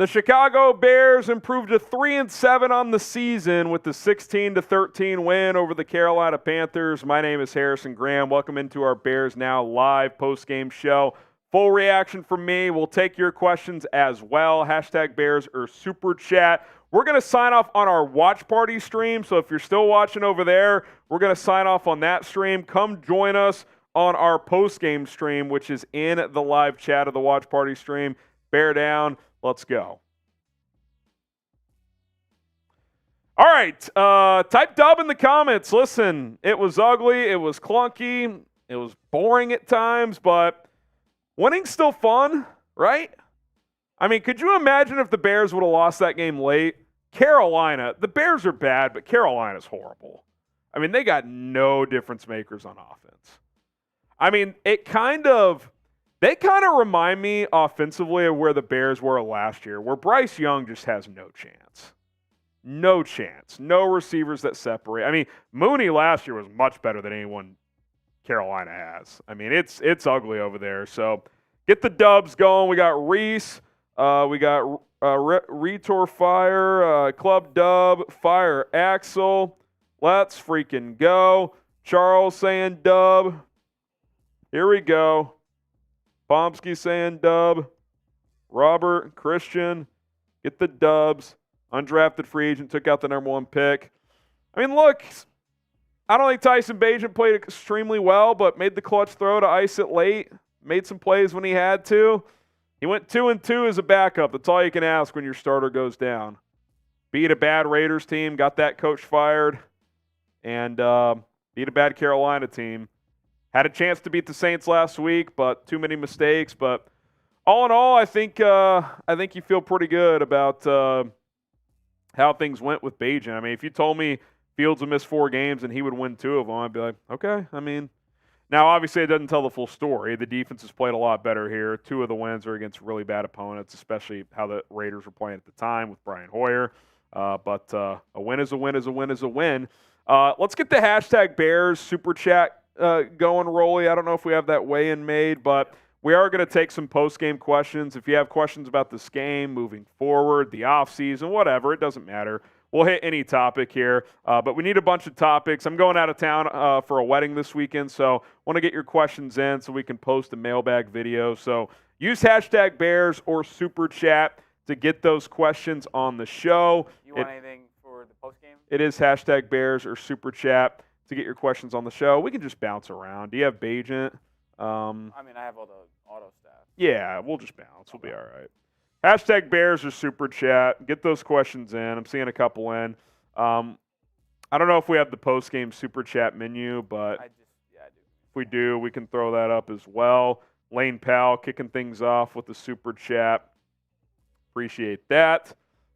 The Chicago Bears improved to 3-7 on the season with the 16-13 win over the Carolina Panthers. My name is Harrison Graham. Welcome into our Bears Now live post-game show. Full reaction from me. We'll take your questions as well. Hashtag Bears or Super Chat. We're going to sign off on our watch party stream. So if you're still watching over there, we're going to sign off on that stream. Come join us on our post-game stream, which is in the live chat of the watch party stream. Bear down. Let's go. All right, type dub in the comments. Listen, it was ugly, it was clunky, it was boring at times, but winning's still fun, right? I mean, could you imagine if the Bears would have lost that game late? Carolina, the Bears are bad, but Carolina's horrible. I mean, they got no difference makers on offense. I mean, they kind of remind me offensively of where the Bears were last year, where Bryce Young just has no chance. No chance. No receivers that separate. I mean, Mooney last year was much better than anyone Carolina has. I mean, it's ugly over there. So get the dubs going. We got Reese. We got Retor Fire, Club Dub, Fire Axel. Let's freaking go. Charles saying dub. Here we go. Pomsky saying dub. Robert, Christian, get the dubs. Undrafted free agent, took out the number 1 pick. I mean, look, I don't think Tyson Bagent played extremely well, but made the clutch throw to ice it late. Made some plays when he had to. He went 2-2 as a backup. That's all you can ask when your starter goes down. Beat a bad Raiders team, got that coach fired, and beat a bad Carolina team. Had a chance to beat the Saints last week, but too many mistakes. But all in all, I think you feel pretty good about how things went with Bagent. I mean, if you told me Fields would miss 4 games and he would win 2 of them, I'd be like, okay. I mean, now obviously it doesn't tell the full story. The defense has played a lot better here. 2 of the wins are against really bad opponents, especially how the Raiders were playing at the time with Brian Hoyer. But a win is a win is a win is a win. Let's get the hashtag Bears Super Chat going, Rolly. I don't know if we have that weigh-in made, but we are going to take some post-game questions. If you have questions about this game, moving forward, the offseason, whatever, it doesn't matter. We'll hit any topic here, but we need a bunch of topics. I'm going out of town for a wedding this weekend, so want to get your questions in so we can post a mailbag video. So use hashtag Bears or Super Chat to get those questions on the show. You want anything for the post-game? It is hashtag Bears or Super Chat to get your questions on the show. We can just bounce around. Do you have Bagent? I mean, I have all the auto stuff. Yeah, we'll just bounce. We'll be all right. Hashtag Bears or Super Chat. Get those questions in. I'm seeing a couple in. I don't know if we have the post-game Super Chat menu, but I do. If we do, we can throw that up as well. Lane Powell kicking things off with the Super Chat. Appreciate that.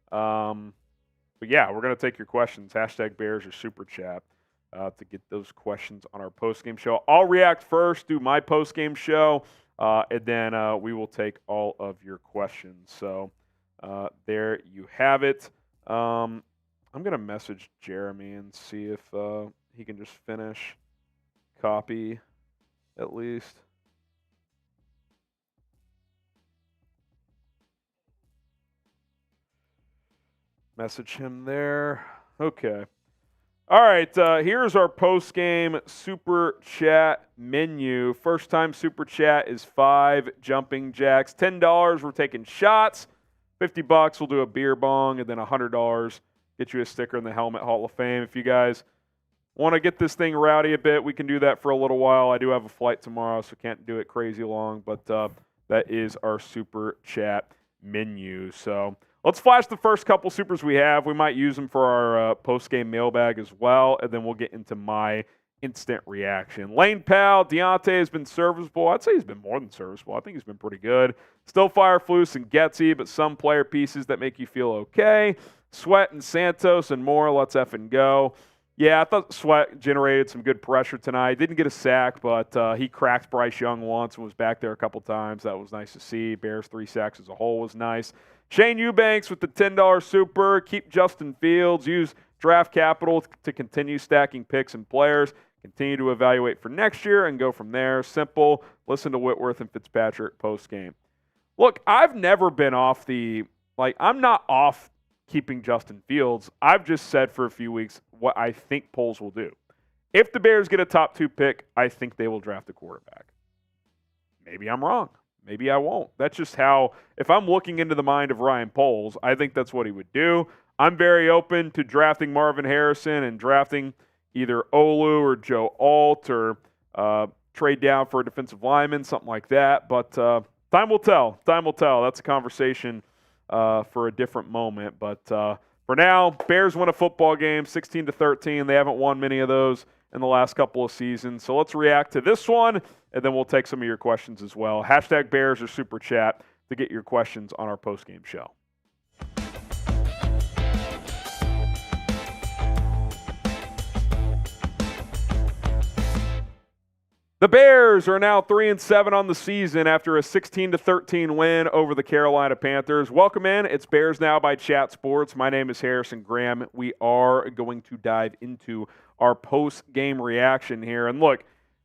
But yeah, we're going to take your questions. Hashtag Bears or Super Chat. To get those questions on our post-game show. I'll react first, do my post-game show, and then we will take all of your questions. So there you have it. I'm going to message Jeremy and see if he can just finish copy at least. Message him there. Okay. All right, here's our post-game Super Chat menu. First time Super Chat is 5 jumping jacks. $10, we're taking shots. $50, we'll do a beer bong. And then $100, get you a sticker in the Helmet Hall of Fame. If you guys want to get this thing rowdy a bit, we can do that for a little while. I do have a flight tomorrow, so can't do it crazy long. But that is our Super Chat menu. So let's flash the first couple supers we have. We might use them for our post-game mailbag as well, and then we'll get into my instant reaction. Lane Powell, Deontay has been serviceable. I'd say he's been more than serviceable. I think he's been pretty good. Still fire Flus and Getsy, but some player pieces that make you feel okay. Sweat and Santos and Moore, let's effing go. Yeah, I thought Sweat generated some good pressure tonight. Didn't get a sack, but he cracked Bryce Young once and was back there a couple times. That was nice to see. Bears 3 sacks as a whole was nice. Shane Eubanks with the $10 super. Keep Justin Fields. Use draft capital to continue stacking picks and players. Continue to evaluate for next year and go from there. Simple. Listen to Whitworth and Fitzpatrick post-game. Look, I've never been off the Like, I'm not off keeping Justin Fields. I've just said for a few weeks what I think polls will do. If the Bears get a top 2 pick, I think they will draft a quarterback. Maybe I'm wrong. Maybe I won't. That's just how, if I'm looking into the mind of Ryan Poles, I think that's what he would do. I'm very open to drafting Marvin Harrison and drafting either Olu or Joe Alt or trade down for a defensive lineman, something like that. But time will tell. Time will tell. That's a conversation for a different moment. But for now, Bears win a football game, 16-13. They haven't won many of those in the last couple of seasons. So let's react to this one, and then we'll take some of your questions as well. Hashtag Bears or Super Chat to get your questions on our postgame show. The Bears are now 3-7 on the season after a 16-13 win over the Carolina Panthers. Welcome in. It's Bears Now by Chat Sports. My name is Harrison Graham. We are going to dive into our post-game reaction here. And look,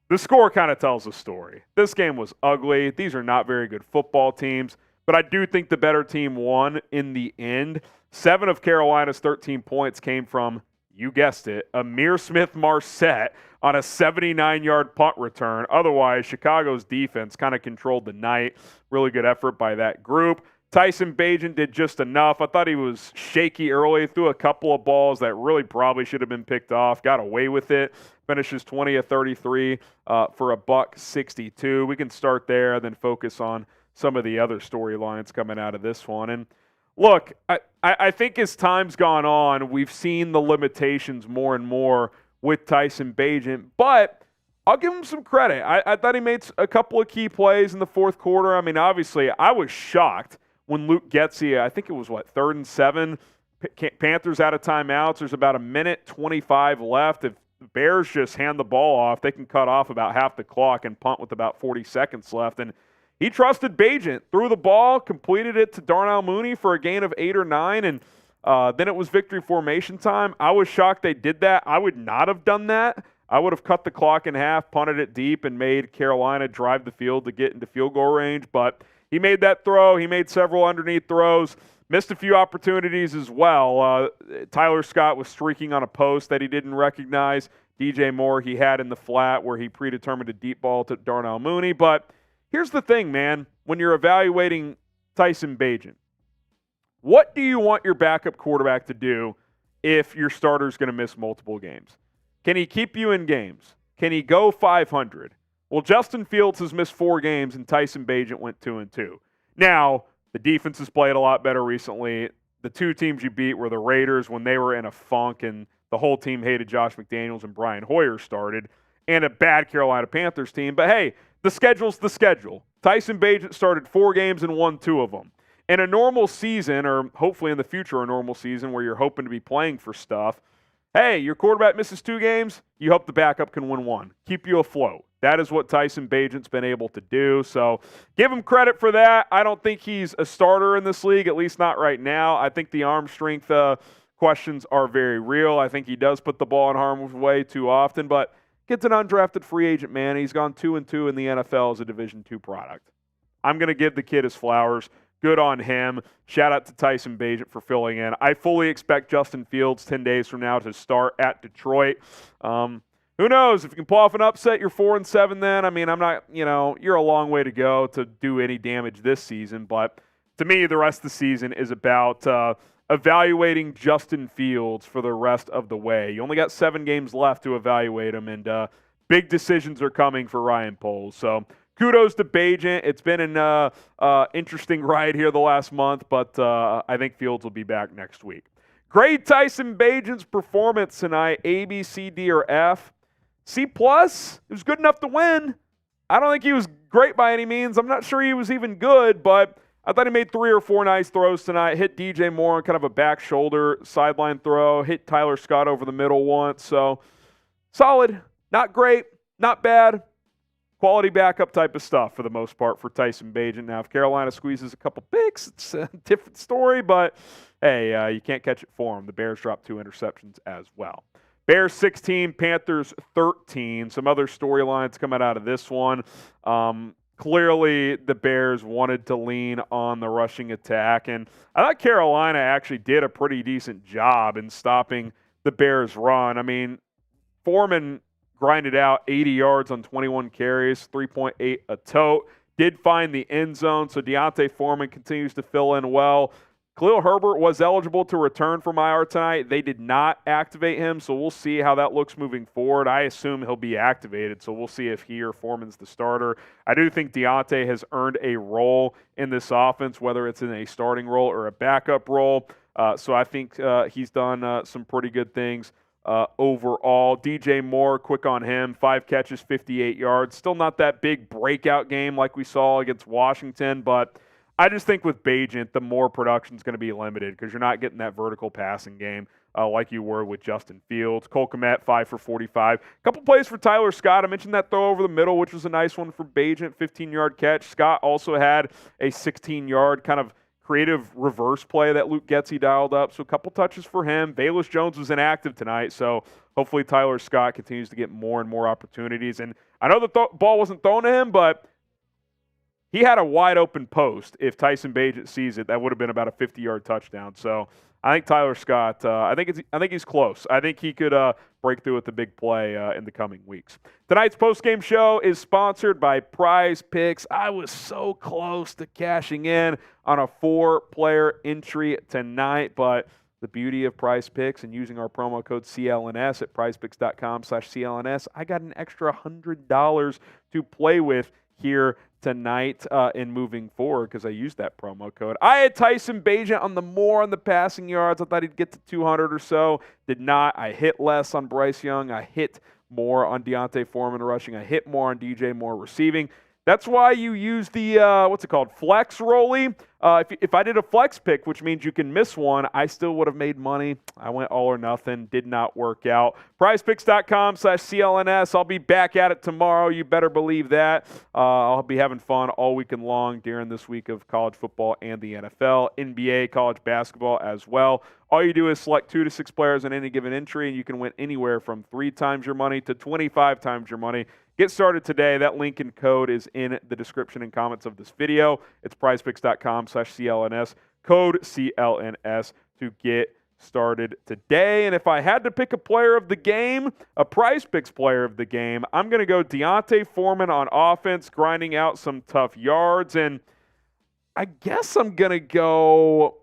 the score kind of tells the story. This game was ugly. These are not very good football teams, but I do think the better team won in the end. 7 of Carolina's 13 points came from, you guessed it, Amir Smith-Marset on a 79-yard punt return. Otherwise, Chicago's defense kind of controlled the night. Really good effort by that group. Tyson Bagent did just enough. I thought he was shaky early, threw a couple of balls that really probably should have been picked off, got away with it, finishes 20 of 33 for a $162. We can start there, then focus on some of the other storylines coming out of this one. And look, I think as time's gone on, we've seen the limitations more and more with Tyson Bagent, but I'll give him some credit. I thought he made a couple of key plays in the fourth quarter. I mean, obviously, I was shocked when Luke Getsy, I think it was, 3rd and 7, Panthers out of timeouts. There's about 1:25 left. If the Bears just hand the ball off, they can cut off about half the clock and punt with about 40 seconds left. And he trusted Bagent, threw the ball, completed it to Darnell Mooney for a gain of 8 or 9, and then it was victory formation time. I was shocked they did that. I would not have done that. I would have cut the clock in half, punted it deep, and made Carolina drive the field to get into field goal range. But he made that throw. He made several underneath throws. Missed a few opportunities as well. Tyler Scott was streaking on a post that he didn't recognize. DJ Moore he had in the flat where he predetermined a deep ball to Darnell Mooney. But here's the thing, man. When you're evaluating Tyson Bagent, what do you want your backup quarterback to do if your starter's going to miss multiple games? Can he keep you in games? Can he go 500? Well, Justin Fields has missed 4 games, and Tyson Bagent went 2-2. Now, the defense has played a lot better recently. The 2 teams you beat were the Raiders when they were in a funk, and the whole team hated Josh McDaniels and Brian Hoyer started, and a bad Carolina Panthers team. But, hey, the schedule's the schedule. Tyson Bagent started 4 games and won 2 of them. In a normal season, or hopefully in the future a normal season where you're hoping to be playing for stuff, hey, your quarterback misses 2 games, you hope the backup can win 1. Keep you afloat. That is what Tyson Bagent's been able to do. So give him credit for that. I don't think he's a starter in this league, at least not right now. I think the arm strength questions are very real. I think he does put the ball in harm's way too often, but gets an undrafted free agent, man. He's gone 2-2 in the NFL as a Division II product. I'm going to give the kid his flowers. Good on him. Shout out to Tyson Bagent for filling in. I fully expect Justin Fields 10 days from now to start at Detroit. Who knows? If you can pull off an upset, you're 4-7 then. I mean, I'm not, you're a long way to go to do any damage this season. But to me, the rest of the season is about evaluating Justin Fields for the rest of the way. You only got 7 games left to evaluate him, and big decisions are coming for Ryan Poles. So kudos to Bagent. It's been an interesting ride here the last month, but I think Fields will be back next week. Grade Tyson Bagent's performance tonight, A, B, C, D, or F. C+, it was good enough to win. I don't think he was great by any means. I'm not sure he was even good, but I thought he made 3 or 4 nice throws tonight. Hit DJ Moore on kind of a back shoulder sideline throw. Hit Tyler Scott over the middle once. So solid, not great, not bad. Quality backup type of stuff for the most part for Tyson Bagent. Now, if Carolina squeezes a couple picks, it's a different story, but hey, you can't catch it for them. The Bears dropped 2 interceptions as well. Bears 16, Panthers 13. Some other storylines coming out of this one. clearly the Bears wanted to lean on the rushing attack, and I thought Carolina actually did a pretty decent job in stopping the Bears' run. I mean, Foreman grinded out 80 yards on 21 carries, 3.8 a tote, did find the end zone, so D'Onta Foreman continues to fill in well. Khalil Herbert was eligible to return from IR tonight. They did not activate him, so we'll see how that looks moving forward. I assume he'll be activated, so we'll see if he or Foreman's the starter. I do think D'Onta has earned a role in this offense, whether it's in a starting role or a backup role. So I think he's done some pretty good things overall. DJ Moore, quick on him, 5 catches, 58 yards. Still not that big breakout game like we saw against Washington, but I just think with Bagent, the Moore production is going to be limited because you're not getting that vertical passing game like you were with Justin Fields. Cole Kmet, 5 for 45. A couple plays for Tyler Scott. I mentioned that throw over the middle, which was a nice one for Bagent, 15-yard catch. Scott also had a 16-yard kind of creative reverse play that Luke Getsy dialed up. So a couple touches for him. Velus Jones was inactive tonight, so hopefully Tyler Scott continues to get more and more opportunities. And I know the ball wasn't thrown to him, but he had a wide open post. If Tyson Bagent sees it, that would have been about a 50-yard touchdown. So I think Tyler Scott, I think he's close. I think he could break through with the big play in the coming weeks. Tonight's postgame show is sponsored by Prize Picks. I was so close to cashing in on a 4-player entry tonight, but the beauty of Prize Picks and using our promo code CLNS at prizepicks.com/CLNS, I got an extra $100 to play with here tonight and moving forward because I used that promo code. I had Tyson Bagent on the Moore on the passing yards. I thought he'd get to 200 or so. Did not. I hit less on Bryce Young. I hit more on D'Onta Foreman rushing. I hit more on DJ Moore receiving. That's why you use the, flex rollie. If I did a flex pick, which means you can miss one, I still would have made money. I went all or nothing. Did not work out. PrizePicks.com/CLNS. I'll be back at it tomorrow. You better believe that. I'll be having fun all weekend long during this week of college football and the NFL, NBA, college basketball as well. All you do is select 2 to 6 players in any given entry, and you can win anywhere from 3 times your money to 25 times your money. Get started today. That link and code is in the description and comments of this video. It's prizepicks.com/CLNS. Code CLNS to get started today. And if I had to pick a player of the game, a Prize Picks player of the game, I'm going to go D'Onta Foreman on offense, grinding out some tough yards. And I guess I'm going to go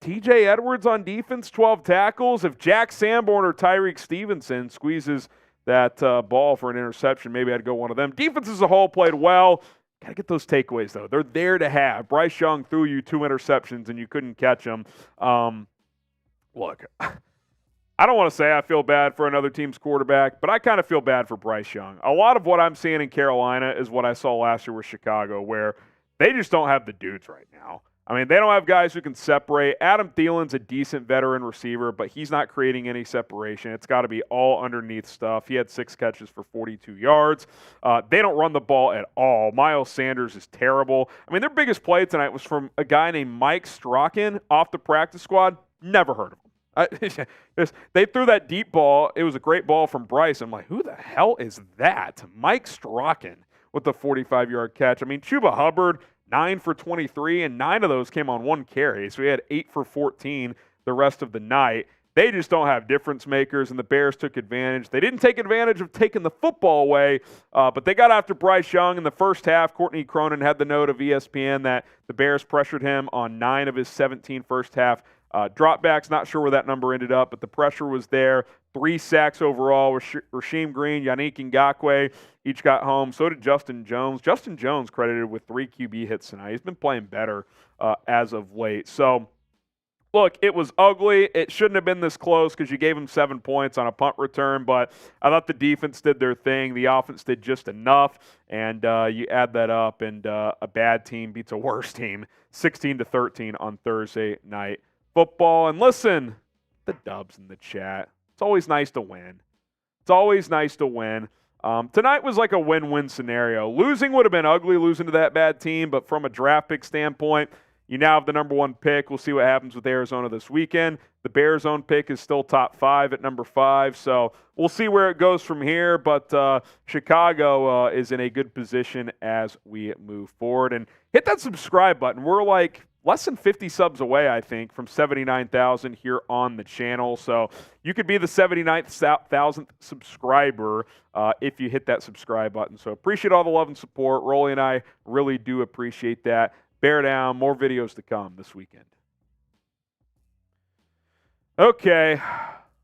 TJ Edwards on defense, 12 tackles. If Jack Sanborn or Tyreek Stevenson squeezes that ball for an interception, maybe I'd go one of them. Defense as a whole played well. Got to get those takeaways, though. They're there to have. Bryce Young threw you 2 interceptions, and you couldn't catch them. Look, I don't want to say I feel bad for another team's quarterback, but I kind of feel bad for Bryce Young. A lot of what I'm seeing in Carolina is what I saw last year with Chicago, where they just don't have the dudes right now. I mean, they don't have guys who can separate. Adam Thielen's a decent veteran receiver, but he's not creating any separation. It's got to be all underneath stuff. He had 6 catches for 42 yards. They don't run the ball at all. Miles Sanders is terrible. I mean, their biggest play tonight was from a guy named Mike Strachan off the practice squad. Never heard of him. They threw that deep ball. It was a great ball from Bryce. I'm like, who the hell is that? Mike Strachan with the 45-yard catch. I mean, Chuba Hubbard, 9 for 23, and 9 of those came on 1 carry. So he had 8 for 14 the rest of the night. They just don't have difference makers, and the Bears took advantage. They didn't take advantage of taking the football away, but they got after Bryce Young in the first half. Courtney Cronin had the note of ESPN that the Bears pressured him on 9 of his 17 first half dropbacks. Not sure where that number ended up, but the pressure was there. 3 sacks overall. Rasheem Green, Yannick Ngakoue each got home. So did Justin Jones. Justin Jones credited with 3 QB hits tonight. He's been playing better as of late. So, look, it was ugly. It shouldn't have been this close because you gave him 7 points on a punt return, but I thought the defense did their thing. The offense did just enough, and you add that up, and a bad team beats a worse team 16-13 on Thursday night football. And listen, the dubs in the chat. It's always nice to win. It's always nice to win. Tonight was like a win-win scenario. Losing would have been ugly, losing to that bad team, but from a draft pick standpoint, you now have the number 1 pick. We'll see what happens with Arizona this weekend. The Bears' own pick is still top 5 at number 5, so we'll see where it goes from here. But Chicago is in a good position as we move forward. And hit that subscribe button. We're like less than 50 subs away, I think, from 79,000 here on the channel. So you could be the 79,000th subscriber if you hit that subscribe button. So appreciate all the love and support. Rolly and I really do appreciate that. Bear down. More videos to come this weekend. Okay.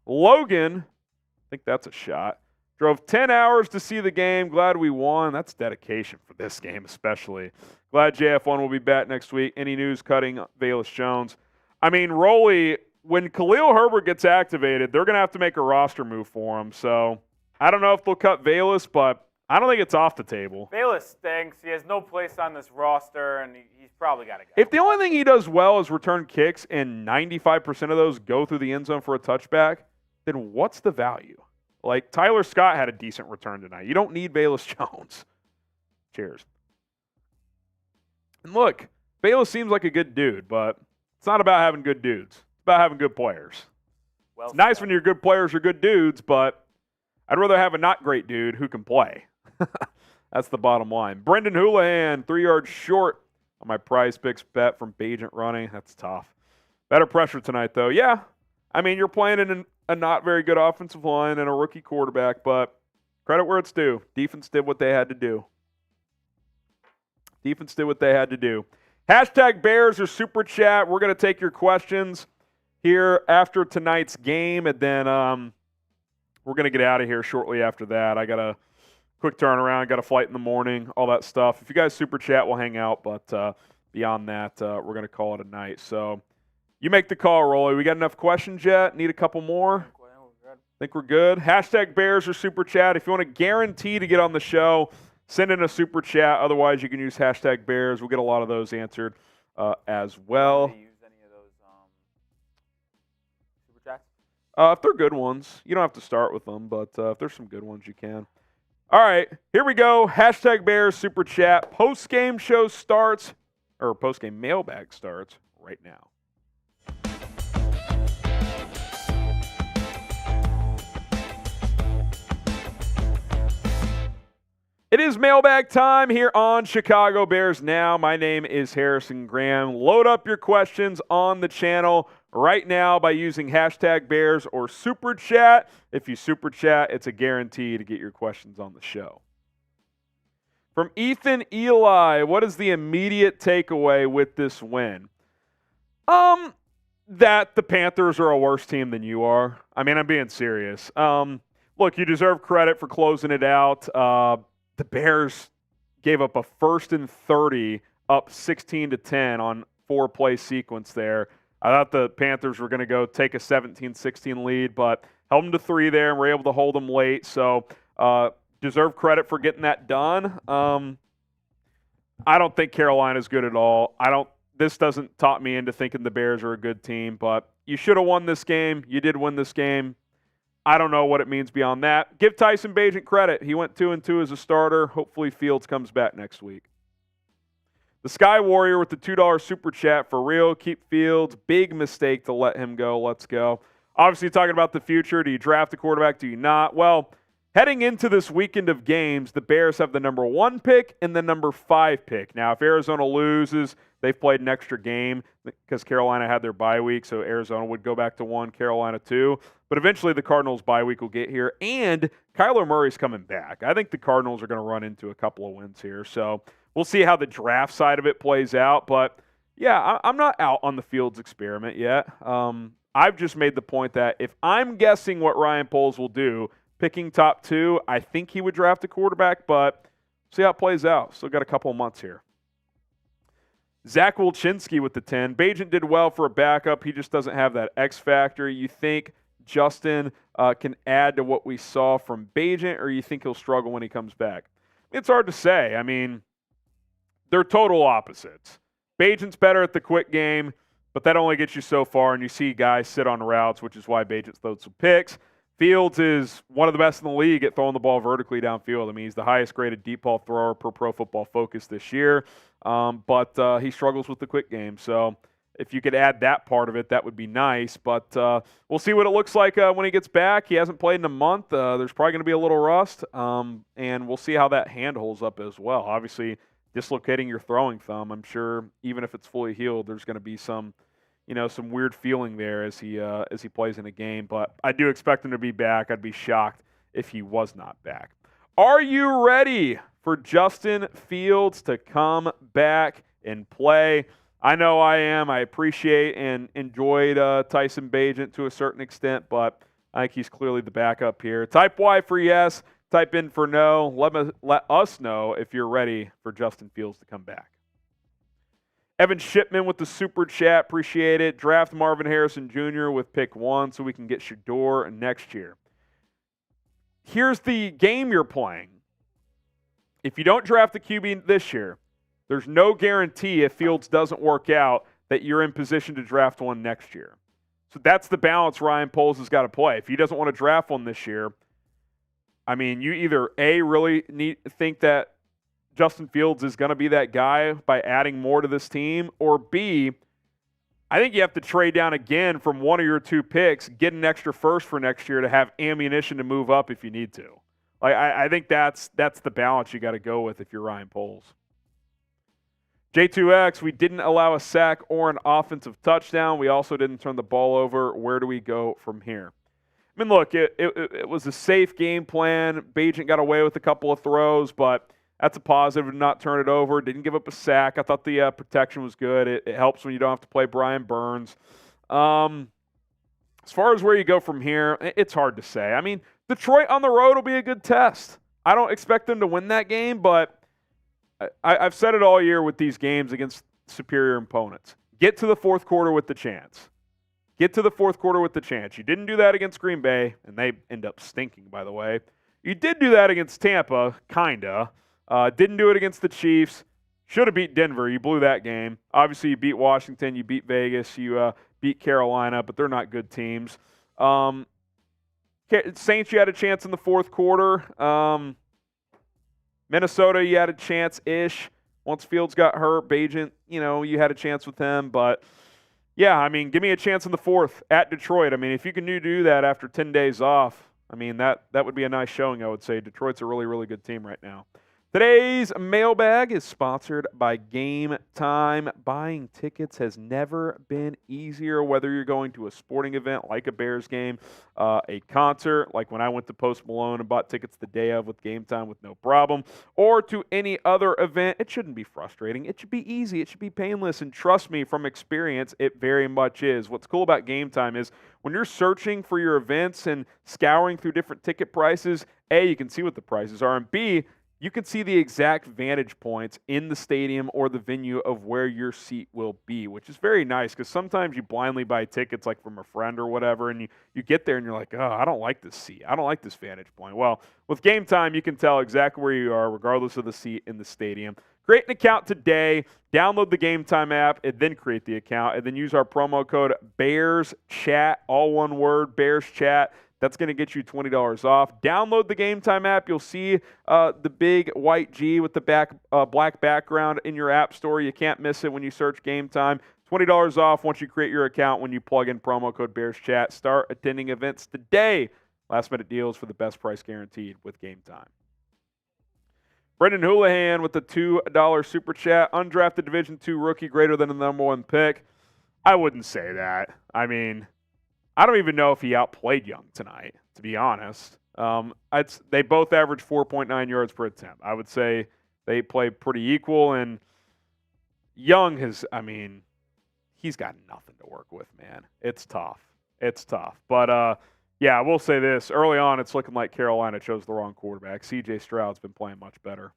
Logan, I think that's a shot. Drove 10 hours to see the game. Glad we won. That's dedication for this game especially. Glad JF1 will be back next week. Any news cutting Velus Jones? I mean, Rolly, when Khalil Herbert gets activated, they're going to have to make a roster move for him. So I don't know if they'll cut Velus, but I don't think it's off the table. Velus stinks. He has no place on this roster, and he's probably got to go. If the only thing he does well is return kicks and 95% of those go through the end zone for a touchback, then what's the value? Like, Tyler Scott had a decent return tonight. You don't need Velus Jones. Cheers. And look, Velus seems like a good dude, but it's not about having good dudes. It's about having good players. Well, it's nice when your good players are good dudes, but I'd rather have a not great dude who can play. That's the bottom line. Brendan Houlihan, 3 yards short on my prize picks bet from Bagent running. That's tough. Better pressure tonight, though. Yeah, I mean, you're playing in a not very good offensive line and a rookie quarterback, but credit where it's due. Defense did what they had to do. Defense did what they had to do. Hashtag Bears or Super Chat. We're going to take your questions here after tonight's game, and then we're going to get out of here shortly after that. I got a quick turnaround, got a flight in the morning, all that stuff. If you guys Super Chat, we'll hang out, but beyond that, we're going to call it a night. So you make the call, Rolly. We got enough questions yet? Need a couple more? Think we're good? Hashtag Bears or Super Chat. If you want to guarantee to get on the show, send in a Super Chat. Otherwise, you can use hashtag Bears. We'll get a lot of those answered as well. Do you use any of those Super Chats? If they're good ones. You don't have to start with them, but if there's some good ones, you can. All right, here we go. Hashtag Bears Super Chat. Post-game show starts, or post-game mailbag starts right now. It is mailbag time here on Chicago Bears Now. My name is Harrison Graham. Load up your questions on the channel right now by using hashtag Bears or Super Chat. If you Super Chat, it's a guarantee to get your questions on the show. From Ethan Eli, what is the immediate takeaway with this win? That the Panthers are a worse team than you are. I mean, I'm being serious. Look, you deserve credit for closing it out. The Bears gave up a 1st and 30 up 16-10 on 4-play sequence there. I thought the Panthers were going to go take a 17-16 lead, but held them to 3 there and were able to hold them late. So deserve credit for getting that done. I don't think Carolina's good at all. This doesn't talk me into thinking the Bears are a good team, but you should have won this game. You did win this game. I don't know what it means beyond that. Give Tyson Bagent credit. He went 2-2 as a starter. Hopefully Fields comes back next week. The Sky Warrior with the $2 Super Chat. For real, keep Fields. Big mistake to let him go. Let's go. Obviously talking about the future. Do you draft a quarterback? Do you not? Well, heading into this weekend of games, the Bears have the number 1 pick and the number 5 pick. Now, if Arizona loses, they've played an extra game because Carolina had their bye week, so Arizona would go back to 1, Carolina 2. But eventually the Cardinals' bye week will get here, and Kyler Murray's coming back. I think the Cardinals are going to run into a couple of wins here. So we'll see how the draft side of it plays out. But, yeah, I'm not out on the Fields experiment yet. I've just made the point that if I'm guessing what Ryan Poles will do, picking top 2, I think he would draft a quarterback, but see how it plays out. Still got a couple of months here. Zach Wilczynski with the 10. Bagent did well for a backup. He just doesn't have that X factor. You think Justin can add to what we saw from Bagent, or you think he'll struggle when he comes back? It's hard to say. I mean, they're total opposites. Bagent's better at the quick game, but that only gets you so far, and you see guys sit on routes, which is why Bagent's thrown some picks. Fields is one of the best in the league at throwing the ball vertically downfield. I mean, he's the highest graded deep ball thrower per Pro Football Focus this year, but he struggles with the quick game. So if you could add that part of it, that would be nice. But we'll see what it looks like when he gets back. He hasn't played in a month. There's probably going to be a little rust, and we'll see how that hand holds up as well. Obviously, dislocating your throwing thumb, I'm sure even if it's fully healed, there's going to be some weird feeling there as he plays in a game. But I do expect him to be back. I'd be shocked if he was not back. Are you ready for Justin Fields to come back and play? I know I am. I appreciate and enjoyed Tyson Bagent to a certain extent, but I think he's clearly the backup here. Type Y for yes. Type in for no. Let us know if you're ready for Justin Fields to come back. Evan Shipman with the super chat. Appreciate it. Draft Marvin Harrison Jr. with pick 1 so we can get Shador next year. Here's the game you're playing. If you don't draft the QB this year, there's no guarantee if Fields doesn't work out that you're in position to draft one next year. So that's the balance Ryan Poles has got to play. If he doesn't want to draft one this year, I mean, you either A, really think that Justin Fields is going to be that guy by adding more to this team, or B, I think you have to trade down again from one of your 2 picks, get an extra first for next year to have ammunition to move up if you need to. I think that's the balance you got to go with if you're Ryan Poles. J2X, we didn't allow a sack or an offensive touchdown. We also didn't turn the ball over. Where do we go from here? I mean, look, it was a safe game plan. Bagent got away with a couple of throws, but that's a positive to not turn it over. Didn't give up a sack. I thought the protection was good. It helps when you don't have to play Brian Burns. As far as where you go from here, it's hard to say. I mean, Detroit on the road will be a good test. I don't expect them to win that game, but I've said it all year with these games against superior opponents. Get to the fourth quarter with the chance. Get to the fourth quarter with the chance. You didn't do that against Green Bay, and they end up stinking, by the way. You did do that against Tampa, kinda. Didn't do it against the Chiefs. Should have beat Denver. You blew that game. Obviously, you beat Washington. You beat Vegas. You beat Carolina, but they're not good teams. Saints, you had a chance in the fourth quarter. Minnesota, you had a chance-ish. Once Fields got hurt, Bagent, you had a chance with him. But, yeah, I mean, give me a chance in the fourth at Detroit. I mean, if you can do that after 10 days off, I mean, that would be a nice showing, I would say. Detroit's a really, really good team right now. Today's mailbag is sponsored by Game Time. Buying tickets has never been easier, whether you're going to a sporting event like a Bears game, a concert, like when I went to Post Malone and bought tickets the day of with Game Time with no problem, or to any other event. It shouldn't be frustrating. It should be easy. It should be painless. And trust me, from experience, it very much is. What's cool about Game Time is when you're searching for your events and scouring through different ticket prices, A, you can see what the prices are, and B, you can see the exact vantage points in the stadium or the venue of where your seat will be, which is very nice because sometimes you blindly buy tickets like from a friend or whatever, and you get there and you're like, oh, I don't like this seat. I don't like this vantage point. Well, with Game Time, you can tell exactly where you are regardless of the seat in the stadium. Create an account today, download the Game Time app, and then create the account, and then use our promo code BEARSCHAT, all one word, BEARSCHAT. That's going to get you $20 off. Download the Game Time app. You'll see the big white G with the black background in your app store. You can't miss it when you search Game Time. $20 off once you create your account when you plug in promo code BearsChat. Start attending events today. Last-minute deals for the best price guaranteed with Game Time. Brendan Houlihan with the $2 super chat. Undrafted Division II rookie greater than the number 1 pick. I wouldn't say that. I mean, I don't even know if he outplayed Young tonight, to be honest. They both averaged 4.9 yards per attempt. I would say they played pretty equal, and Young he's got nothing to work with, man. It's tough. But, yeah, I will say this. Early on, it's looking like Carolina chose the wrong quarterback. C.J. Stroud's been playing much better.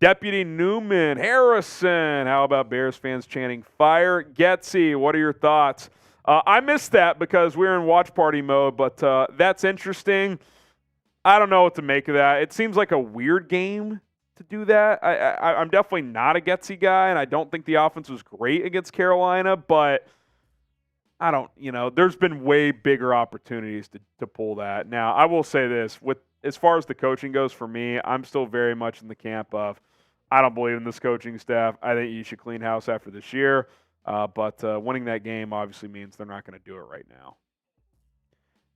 Deputy Newman Harrison. How about Bears fans chanting, "Fire Getsy"? What are your thoughts? I missed that because we were in watch party mode, but that's interesting. I don't know what to make of that. It seems like a weird game to do that. I'm definitely not a Getsy guy, and I don't think the offense was great against Carolina, but I don't, there's been way bigger opportunities to pull that. Now, I will say this, as far as the coaching goes for me, I'm still very much in the camp of I don't believe in this coaching staff. I think you should clean house after this year. But winning that game obviously means they're not going to do it right now.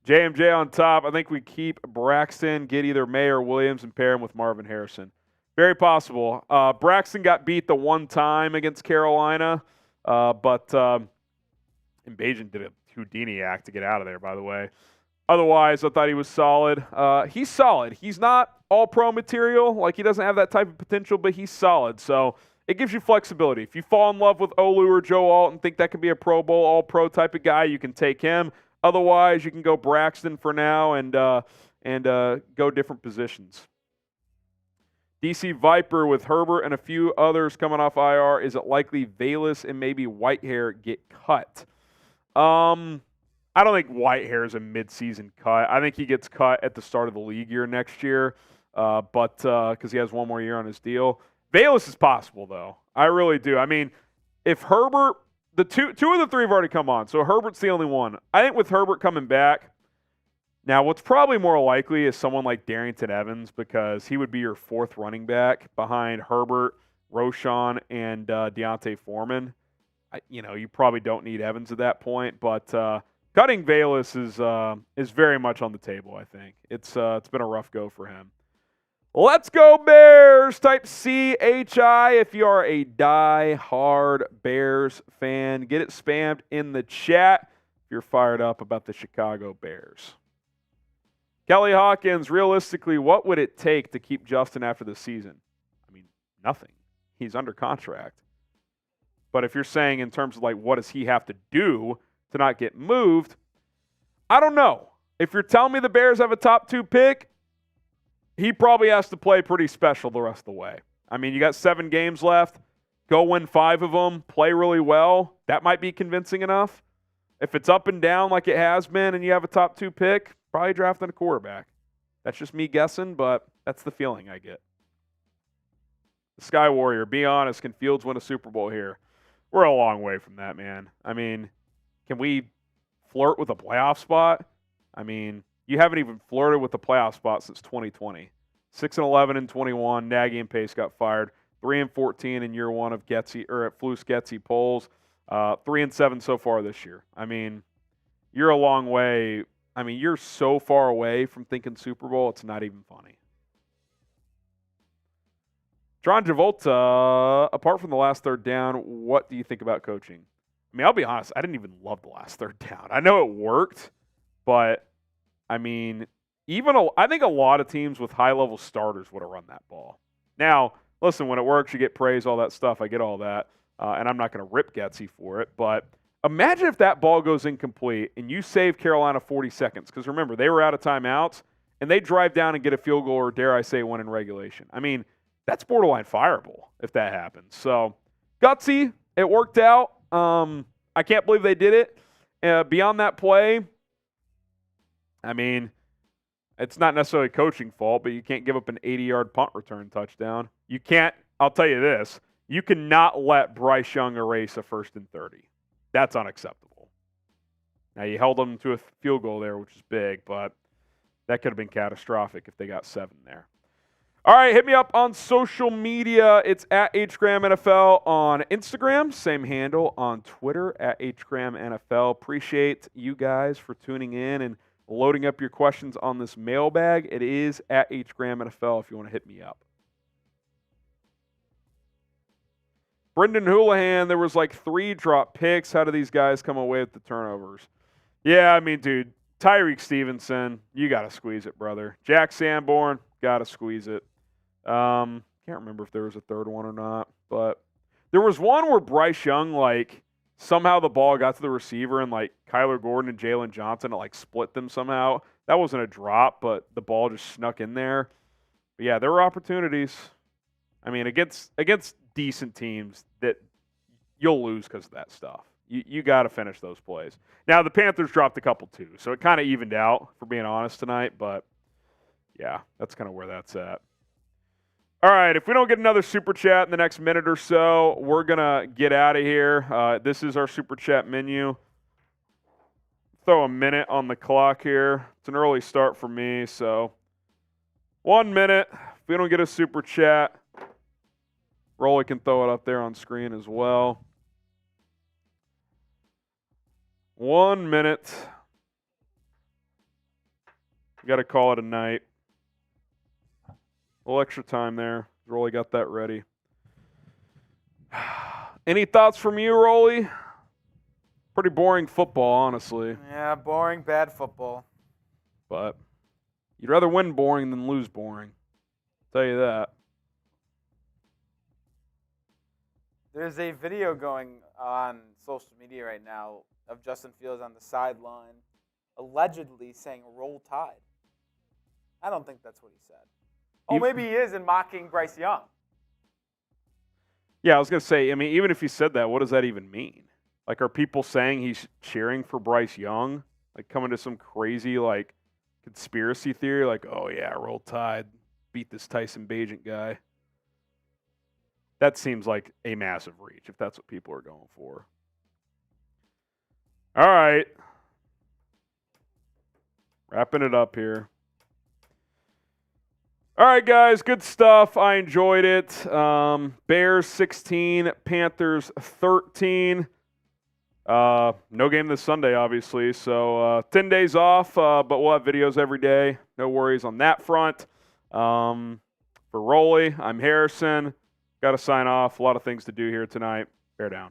JMJ on top. I think we keep Braxton, get either May or Williams, and pair him with Marvin Harrison. Very possible. Braxton got beat the one time against Carolina, but and Bagent did a Houdini act to get out of there, by the way. Otherwise, I thought he was solid. He's solid. He's not all-pro material. Like, he doesn't have that type of potential, but he's solid. So it gives you flexibility. If you fall in love with Olu or Joe Alt and think that could be a Pro Bowl, all-pro type of guy, you can take him. Otherwise, you can go Braxton for now and go different positions. DC Viper with Herbert and a few others coming off IR. Is it likely Valus and maybe Whitehair get cut? I don't think Whitehair is a midseason cut. I think he gets cut at the start of the league year next year, but because he has one more year on his deal. Valus is possible, though. I really do. I mean, if Herbert, the two of the three have already come on, so Herbert's the only one. I think with Herbert coming back, now what's probably more likely is someone like Darrington Evans, because he would be your fourth running back behind Herbert, Roschon, and D'Onta Foreman. You probably don't need Evans at that point, but cutting Valus is very much on the table, I think. It's been a rough go for him. Let's go Bears! Type CHI if you are a die-hard Bears fan. Get it spammed in the chat if you're fired up about the Chicago Bears. Kelly Hawkins, realistically, what would it take to keep Justin after the season? I mean, nothing. He's under contract. But if you're saying in terms of like what does he have to do to not get moved, I don't know. If you're telling me the Bears have a top 2 pick, he probably has to play pretty special the rest of the way. I mean, you got 7 games left. Go win 5 of them. Play really well. That might be convincing enough. If it's up and down like it has been and you have a top 2 pick, probably drafting a quarterback. That's just me guessing, but that's the feeling I get. The Sky Warrior, be honest, can Fields win a Super Bowl here? We're a long way from that, man. I mean, can we flirt with a playoff spot? I mean, you haven't even flirted with the playoff spot since 2020. 6-11 in 21. Nagy and Pace got fired. 3-14 in year one of Getsy or at Flus Getsy polls. 3-7 so far this year. I mean, you're a long way. I mean, you're so far away from thinking Super Bowl, it's not even funny. John Travolta, apart from the last third down, what do you think about coaching? I mean, I'll be honest, I didn't even love the last third down. I know it worked, but, I mean, I think a lot of teams with high-level starters would have run that ball. Now, listen, when it works, you get praise, all that stuff. I get all that, and I'm not going to rip Getsy for it, but imagine if that ball goes incomplete and you save Carolina 40 seconds, because remember, they were out of timeouts, and they drive down and get a field goal or, dare I say, one in regulation. I mean, that's borderline fireable if that happens. So, gutsy, it worked out. I can't believe they did it. Beyond that play, I mean, it's not necessarily a coaching fault, but you can't give up an 80-yard punt return touchdown. You can't, I'll tell you this, you cannot let Bryce Young erase a 1st and 30. That's unacceptable. Now, you held them to a field goal there, which is big, but that could have been catastrophic if they got 7 there. All right, hit me up on social media. It's at HGramNFL on Instagram. Same handle on Twitter, at HGramNFL. Appreciate you guys for tuning in and loading up your questions on this mailbag. It is at HGramNFL if you want to hit me up. Brendan Houlihan, there was like 3 drop picks. How do these guys come away with the turnovers? Yeah, I mean, dude, Tyreek Stevenson, you got to squeeze it, brother. Jack Sanborn, got to squeeze it. Can't remember if there was a third one or not, but there was one where Bryce Young, like, somehow the ball got to the receiver and, like, Kyler Gordon and Jalen Johnson, it, like, split them somehow. That wasn't a drop, but the ball just snuck in there. But, yeah, there were opportunities. I mean, against decent teams that you'll lose because of that stuff. You got to finish those plays. Now, the Panthers dropped a couple, too, so it kind of evened out, for being honest, tonight, but, yeah, that's kind of where that's at. All right, if we don't get another Super Chat in the next minute or so, we're going to get out of here. This is our Super Chat menu. Throw a minute on the clock here. It's an early start for me, so 1 minute. If we don't get a Super Chat, Rolly can throw it up there on screen as well. 1 minute. Got to call it a night. A little extra time there. Rolly got that ready. Any thoughts from you, Rolly? Pretty boring football, honestly. Yeah, boring, bad football. But you'd rather win boring than lose boring. I'll tell you that. There's a video going on social media right now of Justin Fields on the sideline allegedly saying "Roll Tide." I don't think that's what he said. Oh, maybe he is in mocking Bryce Young. Yeah, I was going to say, I mean, even if he said that, what does that even mean? Like, are people saying he's cheering for Bryce Young? Like, coming to some crazy, like, conspiracy theory? Like, oh, yeah, Roll Tide, beat this Tyson Bagent guy. That seems like a massive reach if that's what people are going for. All right. Wrapping it up here. All right, guys, good stuff. I enjoyed it. Bears 16, Panthers 13. No game this Sunday, obviously, so 10 days off, but we'll have videos every day. No worries on that front. For Rolly, I'm Harrison. Got to sign off. A lot of things to do here tonight. Bear down.